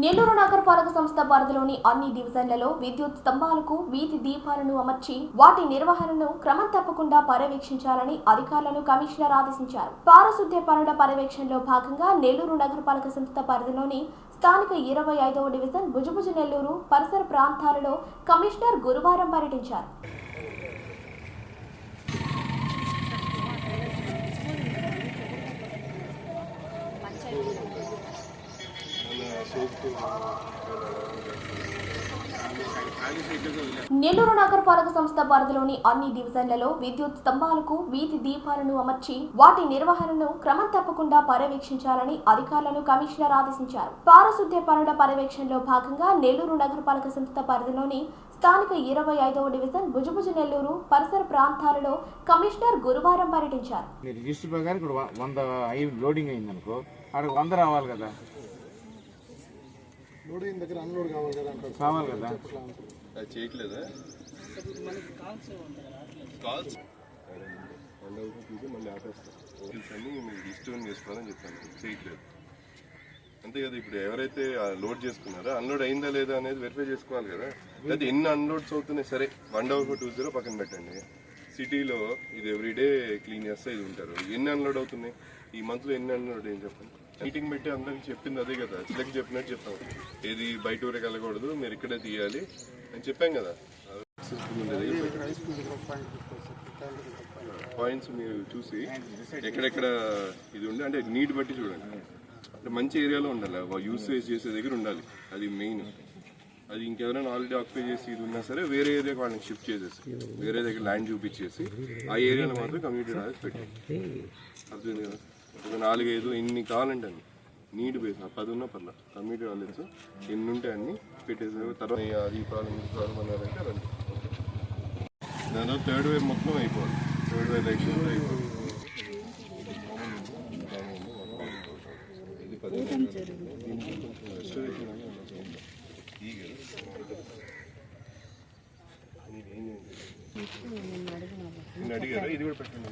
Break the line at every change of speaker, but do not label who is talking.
నెల్లూరు నగరపాలక సంస్థ పరిధిలోని అన్ని డివిజన్లలో విద్యుత్ స్తంభాలకు వీధి దీపాలను అమర్చి వాటి నిర్వహణను క్రమం తప్పకుండా పర్యవేక్షించాలని అధికారులను కమిషనర్ ఆదేశించారు. పారిశుద్ధ్య పనుల పర్యవేక్షణలో భాగంగా నెల్లూరు నగరపాలక సంస్థ పరిధిలోని స్థానిక 25వ డివిజన్ భుజభుజ నెల్లూరు పరిసర ప్రాంతాలలో కమిషనర్ గురువారం పర్యటించారు. నెల్లూరు నగరపాలక సంస్థ పరిధిలోని అన్ని డివిజన్లలో విద్యుత్ స్తంభాలకు వీధి దీపాలను అమర్చి వాటి నిర్వహణను క్రమం తప్పకుండా పర్యవేక్షించాలని అధికారులను కమిషనర్ ఆదేశించారు. పారిశుద్ధ్య పనుల పర్యవేక్షణలో భాగంగా నెల్లూరు నగరపాలక సంస్థ పరిధిలోని స్థానిక 25వ డివిజన్ భుజభుజ నెల్లూరు పరిసర ప్రాంతాలలో కమిషనర్ గురువారం పర్యటించారు.
రిజిస్టర్ ప్రకారం ఇక్కడ 100 లోడింగ్ అయిందనుకో, అక్కడ 100 రావాలి కదా,
లోడింగ్ దగ్గర అన్లోడ్ కావాలి కదా,
కావాలి కదా.
అది చేయట్లేదా? కాల్స్ మళ్ళీ ఆపేస్తాను, మీరు డిస్టర్బ్ చేసుకోవాలని చెప్పాను, చేయట్లేదు అంతే కదా. ఇప్పుడు ఎవరైతే లోడ్ చేసుకున్నారో అన్లోడ్ అయిందా లేదా అనేది వెరిఫై చేసుకోవాలి కదా. అయితే ఎన్ని అన్లోడ్స్ అవుతున్నాయి సరే 1/20 పక్కన పెట్టండి. సిటీలో ఇది ఎవ్రీడే క్లీన్ చేస్తే ఇది ఉంటారు. ఎన్ని అన్లోడ్ అవుతున్నాయి ఈ మంత్లో, ఎన్ని అన్లోడ్ ఏం చెప్పండి. మీటింగ్ పెట్టి అందరికి చెప్పింది అదే కదా, సెలెక్ట్ చెప్పినట్టు చెప్తాం. ఏది బయట ఊరికి వెళ్ళకూడదు, మీరు ఇక్కడే తీయాలి అని చెప్పాం కదా. పాయింట్స్ మీరు చూసి ఎక్కడెక్కడ ఇది ఉండి అంటే నీట్ బట్టి చూడండి. అంటే మంచి ఏరియాలో ఉండాలి, యూసేజ్ చేసే దగ్గర ఉండాలి, అది మెయిన్. అది ఇంకెవరైనా ఆల్రెడీ ఆక్యుపై చేసి ఇది ఉన్నా సరే వేరే ఏరియాకి వాళ్ళని షిఫ్ట్ చేసేసి వేరే దగ్గర ల్యాండ్ చూపించేసి ఆ ఏరియాలో మాత్రం కమ్యూనిటీ హాల్స్ పెట్టండి. అర్థమైంది కదా. ఒక 4-5 ఎన్ని కావాలంటే అన్ని నీట్ బేస్ 10 ఉన్నా పర్లేదు కమ్యూనిటీ హాల్స్ ఎన్ని ఉంటే అన్ని పెట్టేసి తర్వాత దీపాలు అన్నారంటే రండి. దానిలో 3rd వేవ్ మొత్తం అయిపోవాలి, 3rd వేవ్ ఎలక్షన్స్ అయిపోవాలి. అడిగారా? ఇది కూడా పెట్టండి.